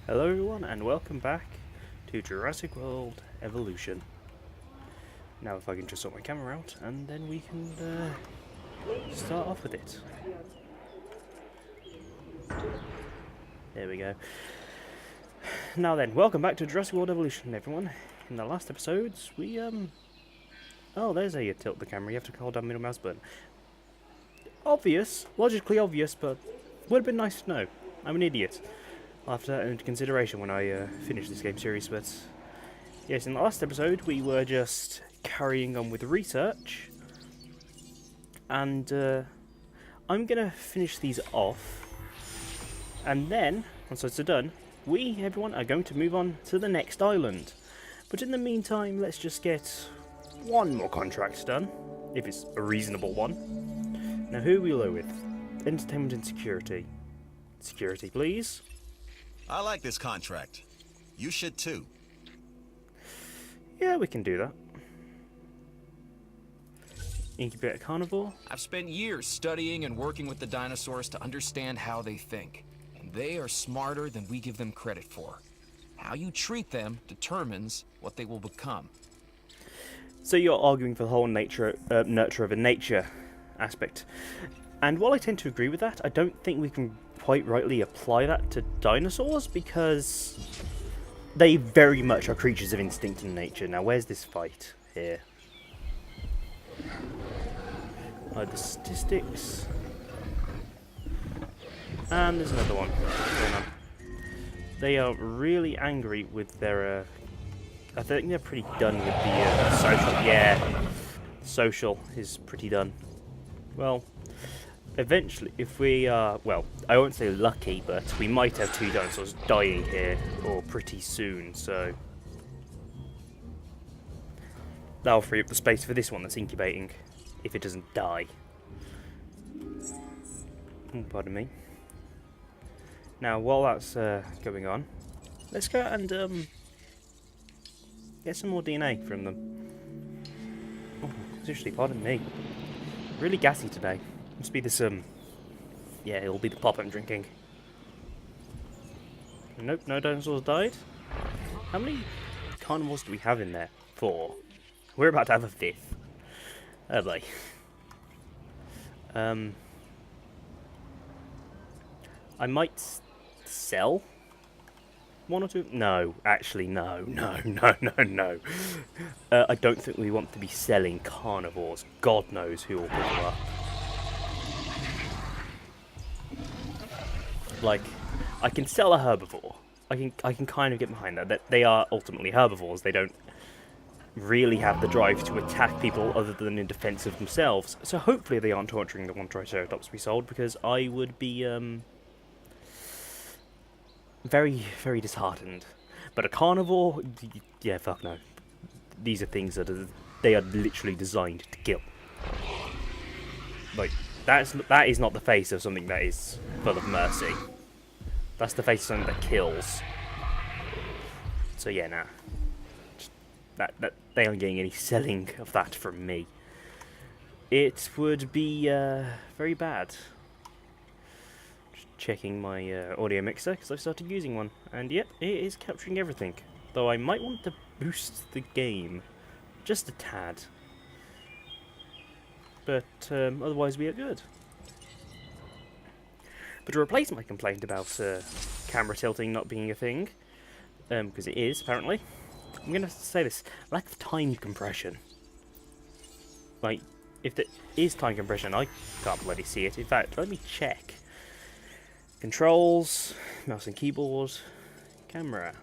Hello everyone and welcome back to Jurassic World Evolution. Now if I can just sort my camera out and then we can start off with it. There we go. Now then, welcome back to Jurassic World Evolution everyone. In the last episodes we oh, there's how you tilt the camera, you have to hold down middle mouse button. Obvious, logically obvious, but would have been nice to know. I'm an idiot. I'll have to take that into consideration when I finish this game series, but yes, in the last episode we were just carrying on with research, and I'm gonna finish these off, and then, once those are done, we, everyone, are going to move on to the next island. But in the meantime, let's just get one more contract done, if it's a reasonable one. Now who are we low with? Entertainment and security. Security, please. I like this contract. You should too. Yeah, we can do that. Incubate carnivore. I've spent years studying and working with the dinosaurs to understand how they think. And they are smarter than we give them credit for. How you treat them determines what they will become. So you're arguing for the whole nurture over nature aspect. And while I tend to agree with that, I don't think we can quite rightly apply that to dinosaurs, because they very much are creatures of instinct and nature. Now where's this fight here? The statistics. And there's another one going on. They are really angry with their I think they're pretty done with the social. Yeah, social is pretty done. Well, eventually, if we are, well, I won't say lucky, but we might have two dinosaurs dying here, or pretty soon, so that'll free up the space for this one that's incubating, if it doesn't die. Pardon me. Now, while that's going on, let's go and get some more DNA from them. Oh, seriously, pardon me. Really gassy today. Must be this, yeah, it'll be the pop I'm drinking. Nope, no dinosaurs died. How many carnivores do we have in there? 4. We're about to have a 5th. Oh boy. I might sell 1 or 2. No, actually, no. I don't think we want to be selling carnivores. God knows who will pick them up. Like, I can sell a herbivore. I can kind of get behind that. That they are ultimately herbivores. They don't really have the drive to attack people other than in defense of themselves. So hopefully they aren't torturing the one Triceratops we sold, because I would be very, very disheartened. But a carnivore, yeah, fuck no. These are things that they are literally designed to kill. Like, that is not the face of something that is full of mercy. That's the face of something that kills. So yeah, nah. That they aren't getting any selling of that from me. It would be very bad. Just checking my audio mixer, because I've started using one, and yep, it is capturing everything. Though I might want to boost the game just a tad. But otherwise we are good. But to replace my complaint about camera tilting not being a thing, because it is, apparently, I'm going to say this: lack of time compression. Like, if there is time compression, I can't bloody see it. In fact, let me check. Controls, mouse and keyboard, camera.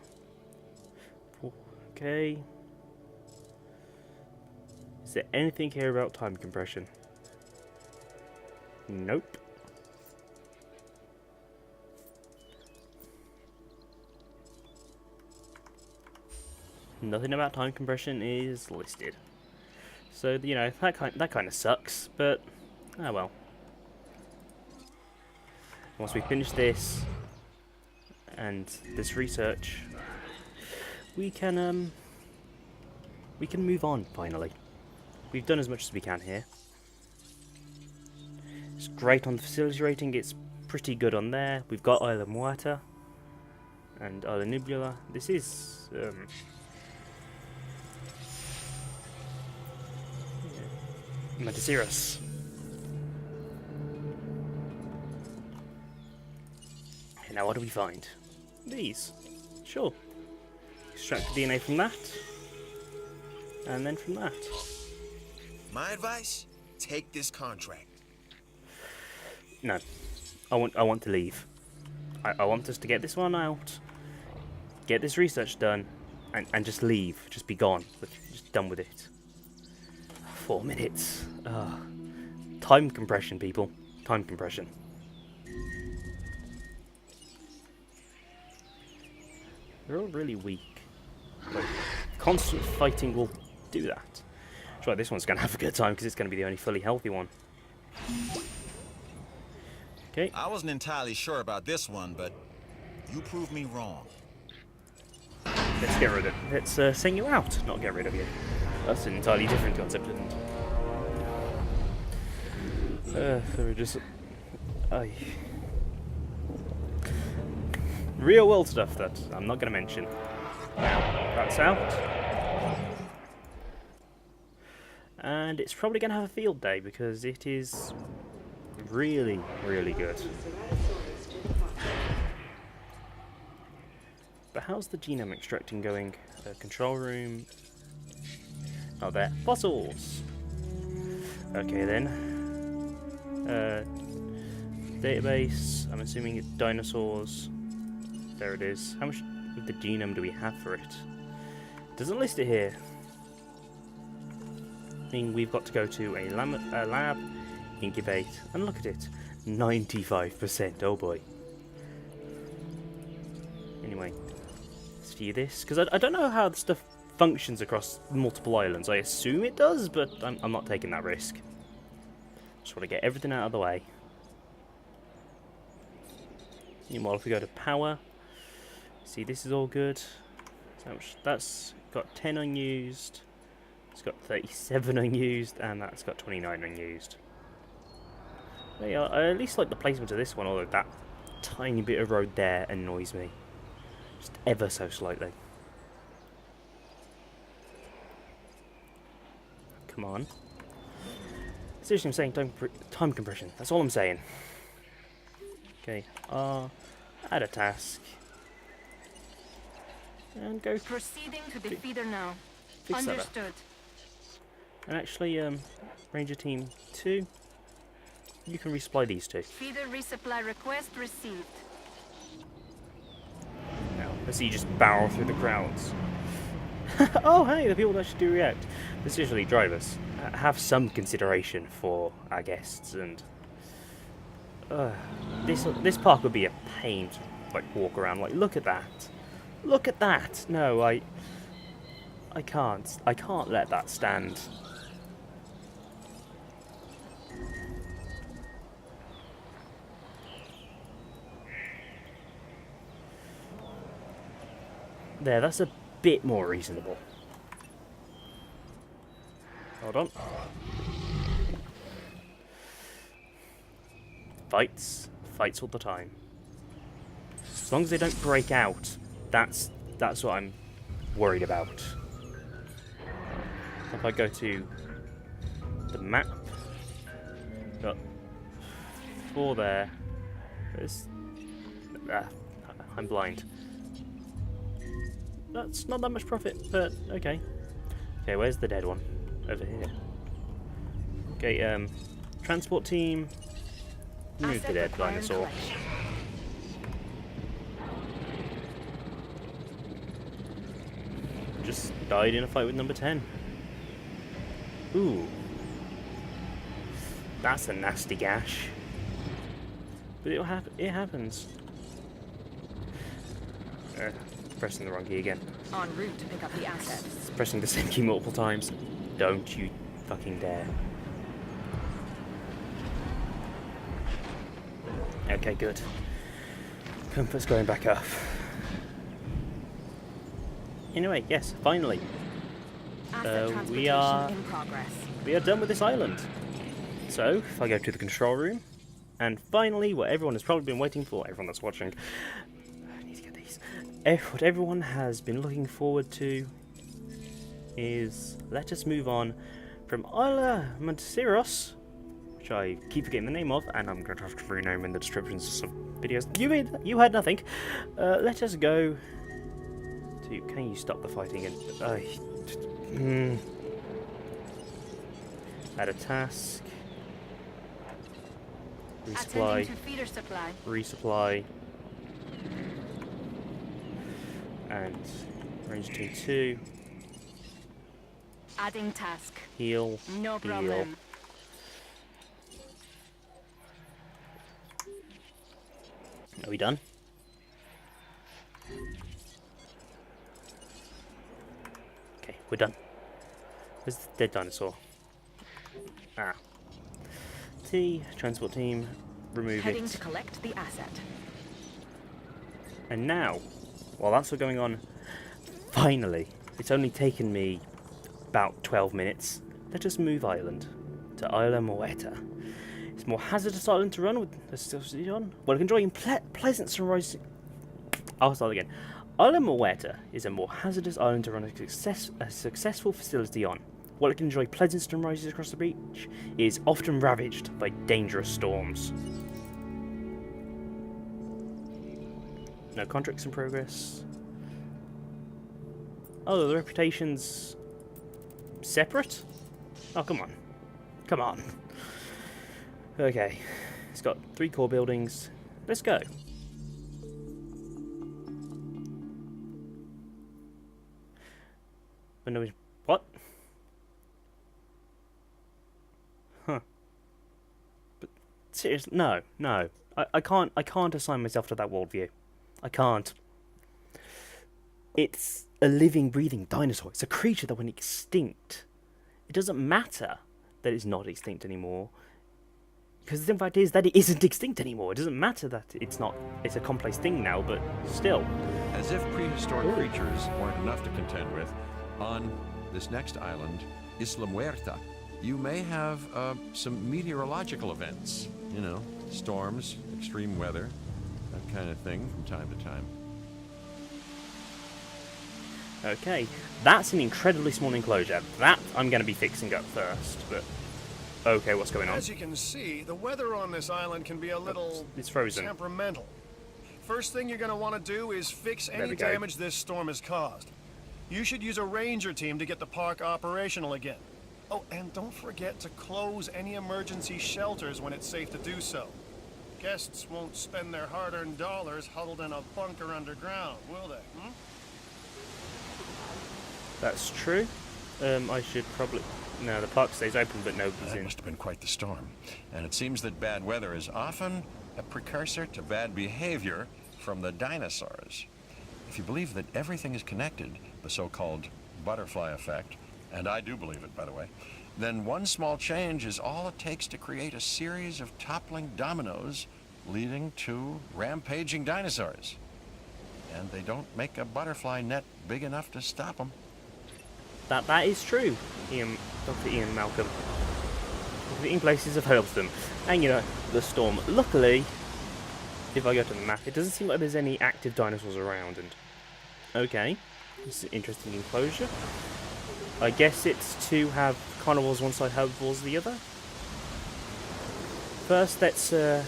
Okay. Is there anything here about time compression? Nope. Nothing about time compression is listed. So, you know, that kind of sucks, but oh well. Once we finish this and this research, we can move on finally. We've done as much as we can here. It's great on the facility rating, it's pretty good on there. We've got Isla Muerta. and Nubula. This is Majesty. Now what do we find? These. Sure. Extract the DNA from that. And then from that. My advice? Take this contract. No. I want to leave. I want us to get this one out. Get this research done. And just leave. Just be gone. Just done with it. 4 minutes. Time compression, people. Time compression. They're all really weak. But constant fighting will do that. That's why this one's going to have a good time, because it's going to be the only fully healthy one. Okay. I wasn't entirely sure about this one, but you proved me wrong. Let's get rid of it. Let's sing you out, not get rid of you. That's an entirely different concept, isn't it? So we're just... real world stuff that I'm not going to mention. That's out. And it's probably going to have a field day because it is really, really good. But how's the genome extracting going? Control room. Oh, there. Fossils! Okay then. Database. I'm assuming it's dinosaurs. There it is. How much of the genome do we have for it? Doesn't list it here. I mean, we've got to go to a lab, incubate, and look at it. 95%. Oh boy. Anyway, let's view this. Because I don't know how the stuff functions across multiple islands. I assume it does, but I'm not taking that risk. Just want to get everything out of the way. Meanwhile, if we go to power, see this is all good. So that's got 10 unused, it's got 37 unused, and that's got 29 unused. There you are. I at least like the placement of this one, although that tiny bit of road there annoys me. Just ever so slightly. Come on. Seriously, I'm saying time compression. That's all I'm saying. Okay, add a task. And go proceeding to the feeder now. fix that up. Understood. And actually, Ranger Team 2, you can resupply these two. Feeder resupply request received. Now, let's see you just barrel through the crowds. Oh, hey, the people that actually do react. This usually drivers. Have some consideration for our guests, and this park would be a pain to like walk around. Like, look at that. Look at that! No, I can't let that stand. There, that's a bit more reasonable. Hold on. Fights all the time. As long as they don't break out. That's what I'm worried about. If I go to the map, got 4 there. There's, I'm blind. That's not that much profit, but okay. Okay, where's the dead one? Over here. Okay, transport team. Move the dead dinosaur. Just died in a fight with number 10. Ooh. That's a nasty gash. But it happens. Pressing the wrong key again. En route to pick up the assets. Pressing the same key multiple times. Don't you fucking dare. Okay, good. Comfort's going back up. Anyway, yes, finally. We are in progress. done with this island. So, if I go to the control room, and finally, what everyone has probably been waiting for, everyone that's watching, I need to get the jeez. What everyone has been looking forward to is, let us move on from Isla Monteros, which I keep forgetting the name of, and I'm going to have to rename in the descriptions of videos. You heard nothing. Let us go to... Can you stop the fighting? And add a task. Resupply. Attending to feeder supply. Resupply. And range team 2. Adding task. Heal. No Heal. problem. Are we done? Okay, we're done. Where's the dead dinosaur? Ah. T, transport team, remove Heading it. to collect the asset. And now, while that's all going on, finally, it's only taken me about 12 minutes. Let us move island to Isla Muertes. It's a more hazardous island to run with. Well, enjoying pleasant sunrise. I'll start again. Isla Muertes is a more hazardous island to run a successful facility on. While it can enjoy pleasant sunrises across the beach, it is often ravaged by dangerous storms. No contracts in progress. Oh, the reputation's separate? Oh, come on. Come on. Okay. It's got 3 core buildings. Let's go. Oh, no, what? Huh. But seriously, no. I can't assign myself to that worldview. I can't. It's a living, breathing dinosaur. It's a creature that went extinct. It doesn't matter that it's not extinct anymore, because the fact is that it isn't extinct anymore. It doesn't matter that it's not. It's a complex thing now, but still. As if prehistoric creatures weren't enough to contend with, on this next island, Isla Muerta, you may have some meteorological events. You know, storms, extreme weather, that kind of thing from time to time. Okay, that's an incredibly small enclosure. That I'm going to be fixing up first, but okay, what's going on? As you can see, the weather on this island can be a little It's frozen. temperamental. First thing you're going to want to do is fix There any we go. damage this storm has caused. You should use a ranger team to get the park operational again. Oh, and don't forget to close any emergency shelters when it's safe to do so. Guests won't spend their hard-earned dollars huddled in a bunker underground, will they? Hmm? That's true. I should probably... No, the park stays open, but nobody's That in. must have been quite the storm. And it seems that bad weather is often a precursor to bad behavior from the dinosaurs. If you believe that everything is connected, the so-called butterfly effect, and I do believe it, by the way, then one small change is all it takes to create a series of toppling dominoes leading to rampaging dinosaurs. And they don't make a butterfly net big enough to stop them. That is true, Dr. Ian Malcolm. Visiting places have helped them. And you know, the storm. Luckily, if I go to the map, it doesn't seem like there's any active dinosaurs around. And okay, this is an interesting enclosure. I guess it's to have carnivores one side, herbivores the other. First, let's add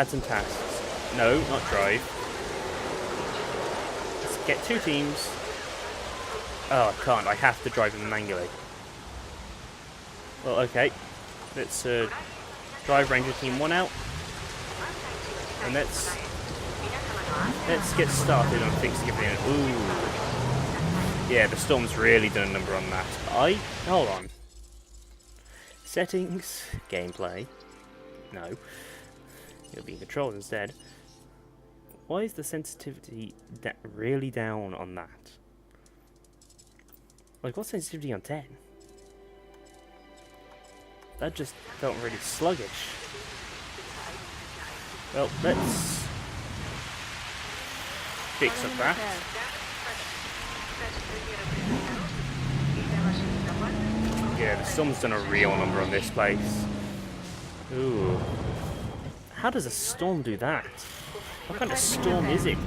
some tasks. No, not drive. Let's get 2 teams. Oh, I can't. I have to drive them manually. Well, okay. Let's drive Ranger Team 1 out. And let's get started on fixing everything. Ooh. Yeah, the storm's really done a number on that. Hold on. Settings. Gameplay. No. You'll be in control instead. Why is the sensitivity really down on that? Like, what's sensitivity on 10? That just felt really sluggish. Well, let's fix up that. Yeah, the storm's done a real number on this place. Ooh. How does a storm do that? What kind of storm is it?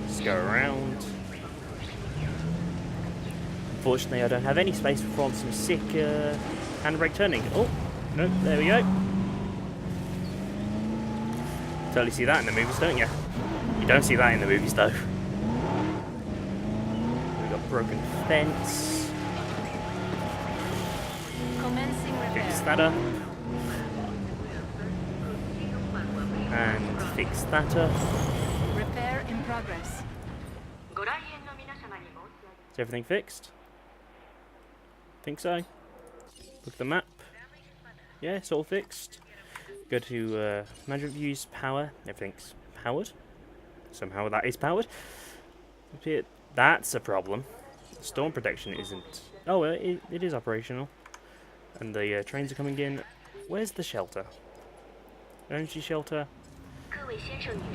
Let's go around. Unfortunately, I don't have any space for some sick handbrake turning. Oh, no, there we go. Totally see that in the movies, don't you? You don't see that in the movies, though. We got broken fence. Commencing Fix repair. that up. And fix that up. Repair in progress. Is everything fixed? Think so. Look at the map. Yeah, it's all fixed. Go to management views, power. Everything's powered. Somehow that is powered. That's a problem. Storm protection isn't. Oh, well, it is operational. And the trains are coming in. Where's the shelter? Energy shelter.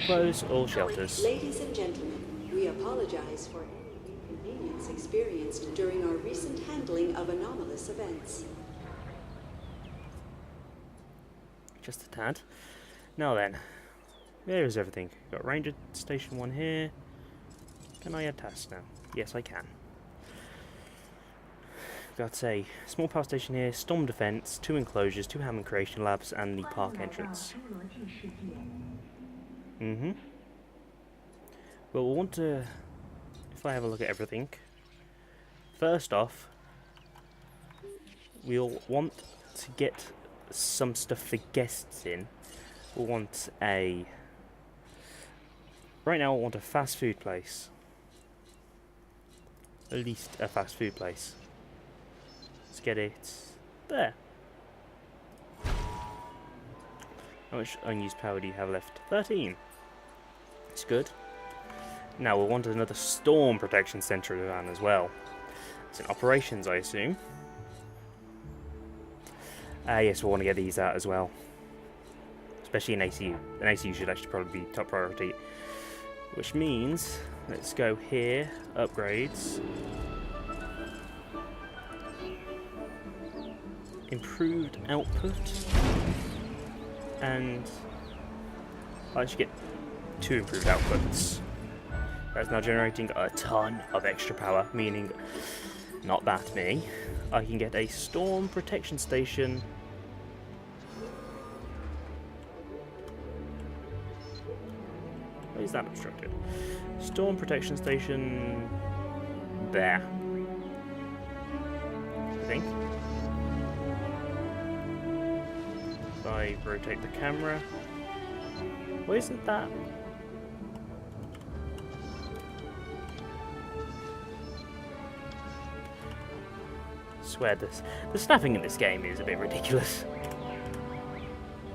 Close all shelters. Ladies and gentlemen, we apologize for any inconvenience experienced during our recent handling of anomalous events. Just a tad. Now then, there is everything. Got Ranger Station 1 here. Can I add tasks now? Yes, I can. Got a small power station here, storm defense, 2 enclosures, 2 Hammond creation labs, and the park entrance. Well, we'll want to, if I have a look at everything, first off, we'll want to get some stuff for guests in. We'll want a, right now we'll want a fast food place. At least a fast food place. Let's get it there. How much unused power do you have left? 13. It's good. Now we'll want another storm protection center van as well. It's in operations, I assume. Yes, we'll want to get these out as well. Especially in ACU. An ACU should actually probably be top priority. Which means, let's go here, upgrades. Improved output. And I should get 2 improved outputs. That's now generating a ton of extra power, meaning not that many. I can get a storm protection station. Why is that obstructed? Storm protection station there. I think. If I rotate the camera. Why isn't that? I swear this. The snapping in this game is a bit ridiculous.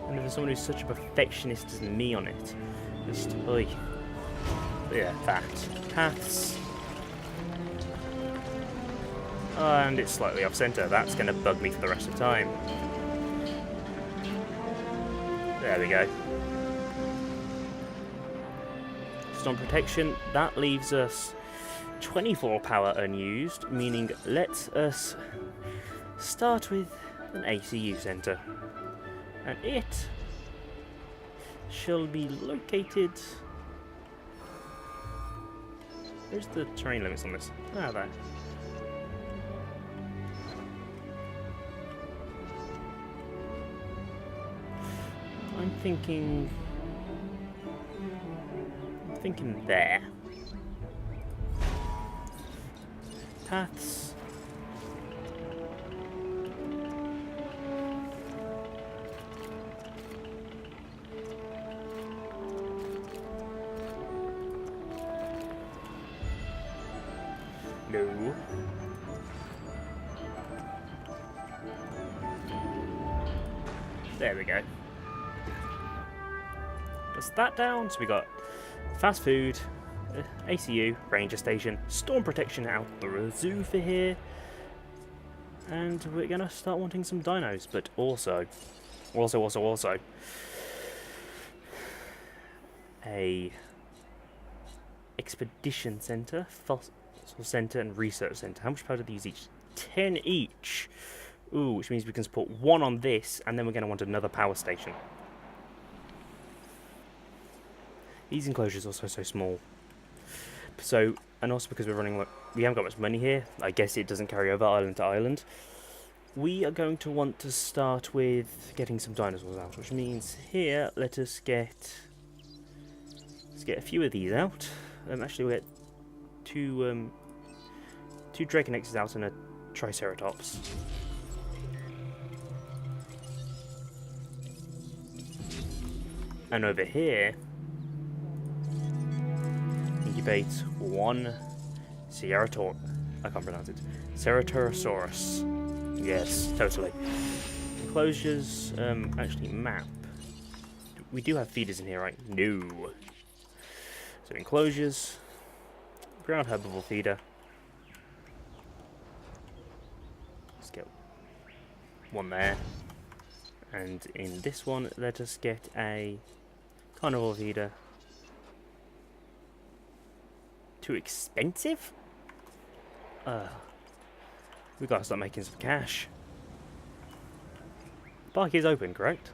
And for someone who's such a perfectionist as me on it, just oi. Yeah, that. Paths. And it's slightly off center. That's gonna bug me for the rest of the time. There we go. Storm protection, that leaves us 24 power unused, meaning let us start with an ACU center. And it shall be located... Where's the terrain limits on this? Ah, there. I'm thinking there. Paths. No. There we go. That's that down. So we got fast food, ACU, ranger station, storm protection out the zoo for here, and we're gonna start wanting some dinos. But also, a expedition center, fossil center, and research center. How much power do these each? 10 each. Ooh, which means we can support one on this, and then we're going to want another power station. These enclosures are also so small. So, and also because we haven't got much money here, I guess it doesn't carry over island to island. We are going to want to start with getting some dinosaurs out, which means here, let's get a few of these out. Actually, we'll get two Draconexes out and a Triceratops. And over here, incubate one I can't pronounce it. Ceratosaurus. Yes, totally. Enclosures, actually map. We do have feeders in here, right? No. So enclosures, ground herbivore feeder. Let's get one there. And in this one, let us get a carnivore feeder. Too expensive? We gotta start making some cash. Park is open, correct?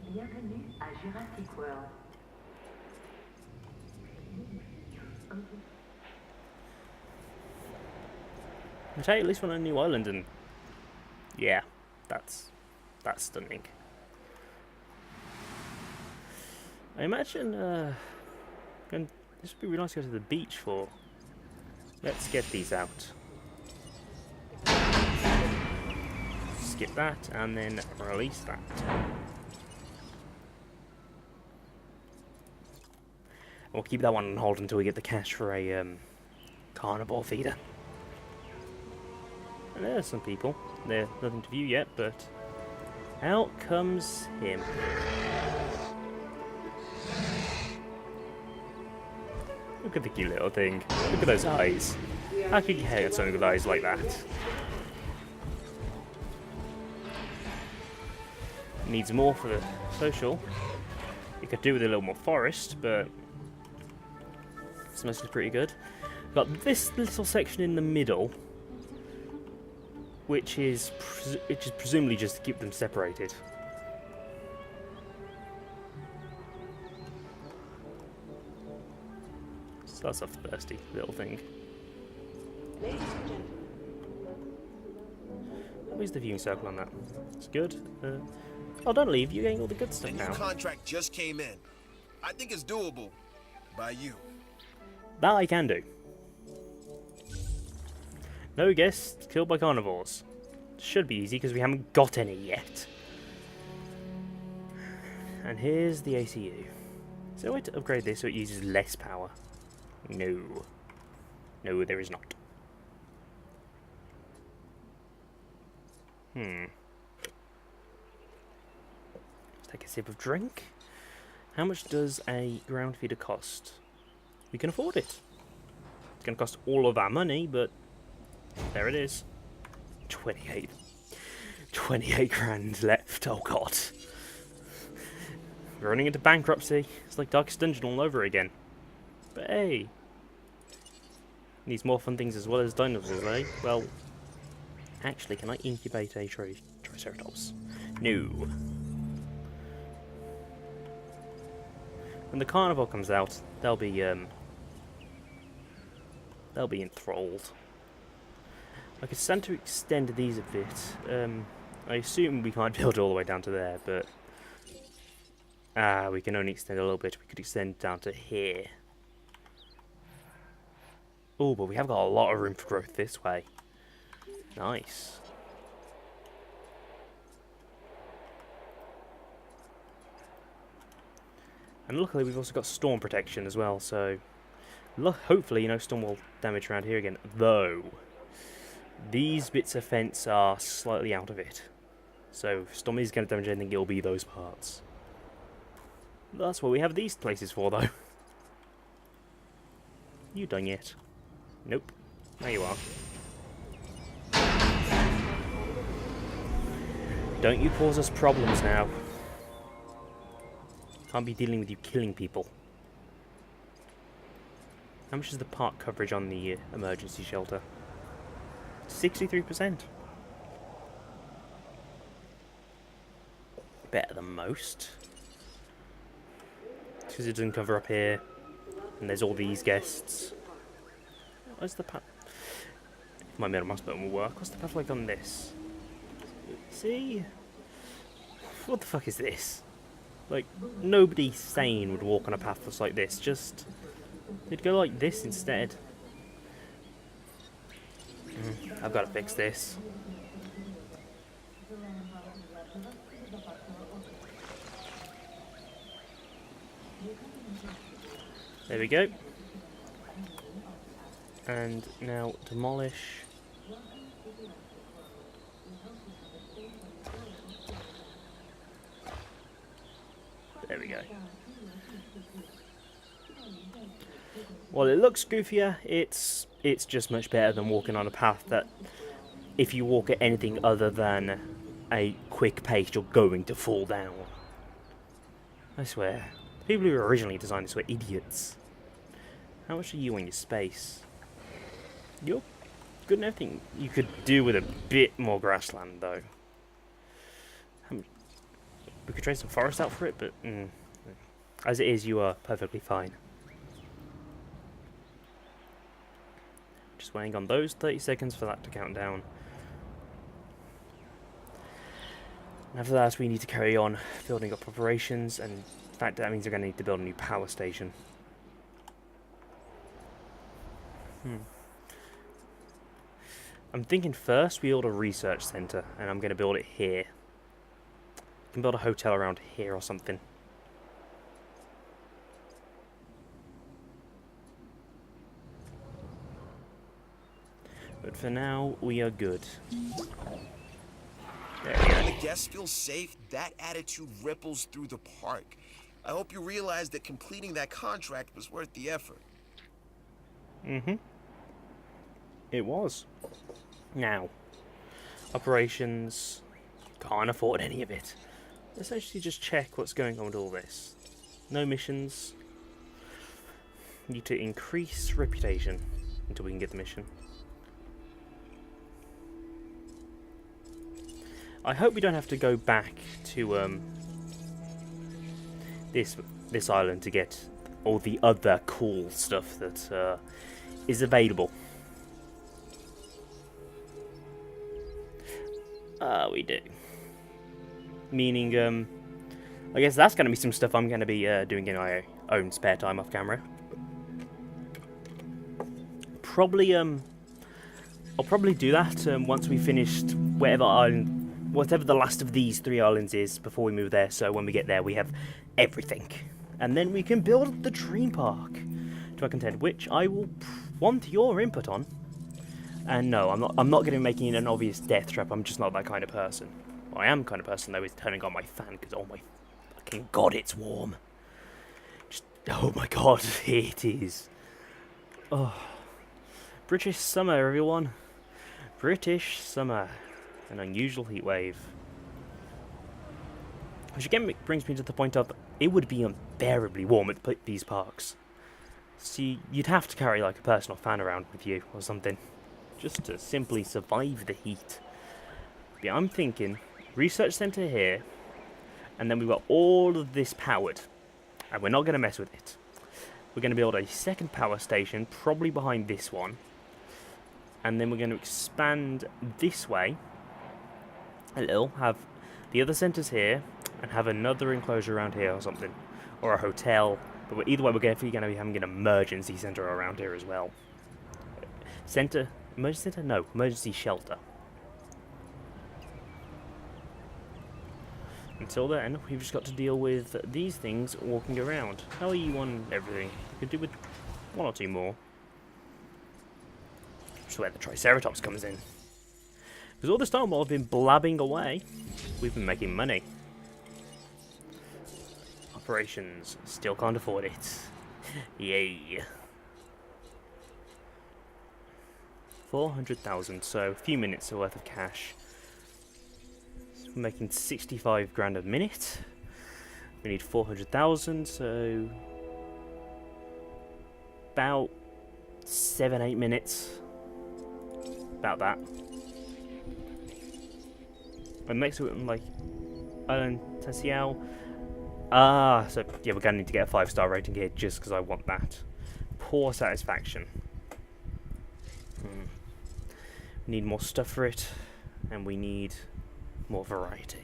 Bienvenue à Jurassic World. I'll tell you, at least we're on a new island, and yeah, that's stunning. I imagine this would be really nice to go to the beach for. Let's get these out. Skip that and then release that. We'll keep that one on hold until we get the cash for a carnivore feeder. And there's some people. There's nothing to view yet, but out comes him. Look at the cute little thing. Look at those eyes. How could you have something with eyes like that? Needs more for the social. You could do with a little more forest, but it's mostly pretty good. Got this little section in the middle, which is presumably just to keep them separated. So that's a thirsty little thing. Ladies and gentlemen, Where's the viewing circle on that? It's good. Oh, don't leave. You're getting all the good stuff A new now. contract just came in. I think it's doable by you. That I can do. No guests killed by carnivores. Should be easy because we haven't got any yet. And here's the ACU. Is there a way to upgrade this so it uses less power? No. No, there is not. Let's take a sip of drink. How much does a ground feeder cost? We can afford it. It's going to cost all of our money, but there it is. 28 grand left. Oh god. We're running into bankruptcy. It's like Darkest Dungeon all over again. But hey. Needs more fun things as well as dinosaurs, eh? Well, actually, can I incubate a Triceratops? No. When the carnivore comes out, they'll be enthralled. I could stand to extend these a bit. I assume we can't build all the way down to there, but we can only extend a little bit. We could extend down to here. Oh, but we have got a lot of room for growth this way. Nice. And luckily we've also got storm protection as well, so hopefully no storm will damage around here again. Though, these bits of fence are slightly out of it. So if storm is going to damage anything, it'll be those parts. That's what we have these places for, though. You done yet? Nope. There you are. Don't you cause us problems now. Can't be dealing with you killing people. How much is the park coverage on the emergency shelter? 63%. Better than most. Because it doesn't cover up here. And there's all these guests. Where's the path? If my middle mouse button will work. What's the path like on this? See? What the fuck is this? Like, nobody sane would walk on a path that's like this. Just, they'd go like this instead. I've got to fix this. There we go. And now demolish. There we go. Well, it looks goofier. It's just much better than walking on a path that, if you walk at anything other than a quick pace, you're going to fall down. I swear. The people who originally designed this were idiots. How much are you on your space? You're good and everything. You could do with a bit more grassland, though. We could trade some forest out for it, but as it is, you are perfectly fine. Just waiting on those 30 seconds for that to count down. And after that, we need to carry on building up operations, and in fact, that means we're going to need to build a new power station. I'm thinking first we build a research center, and I'm going to build it here. Can build a hotel around here or something. But for now, we are good. There we go. The guests feel safe. That attitude ripples through the park. I hope you realize that completing that contract was worth the effort. It was. Now, operations, can't afford any of it. Let's actually just check what's going on with all this. No missions. Need to increase reputation until we can get the mission. I hope we don't have to go back to this island to get all the other cool stuff that is available. We do. Meaning, I guess that's going to be some stuff I'm going to be doing in my own spare time off camera. Probably, I'll probably do that once we finished whatever the last of these 3 islands is before we move there. So when we get there, we have everything, and then we can build the dream park to our content, which I will want your input on. And no, I'm not going to be making it an obvious death trap. I'm just not that kind of person. Well, I am the kind of person though is turning on my fan because oh my fucking god, it's warm. Just oh my god, it is. Oh, British summer, everyone. British summer, an unusual heat wave. Which again brings me to the point of it would be unbearably warm at these parks. See, you'd have to carry like a personal fan around with you or something, just to simply survive the heat. But yeah, I'm thinking research center here, and then we've got all of this powered, and we're not going to mess with it. We're going to build a second power station, probably behind this one, and then we're going to expand this way a little, have the other centers here, and have another enclosure around here or something, or a hotel. But either way, we're definitely going to be having an emergency center around here as well. Emergency center? No, emergency shelter. Until then, we've just got to deal with these things walking around. How are you on everything? We could do with 1 or 2 more. That's where the Triceratops comes in. Because all this time while I've been blabbing away, we've been making money. Operations, still can't afford it. Yay. 400,000, so a few minutes worth of cash. So we're making 65 grand a minute. We need 400,000, so about 7-8 minutes. about that. And next to it, like, Tessiel. So yeah, we're gonna need to get a 5-star rating here just because I want that. Poor satisfaction. We need more stuff for it, and we need more variety.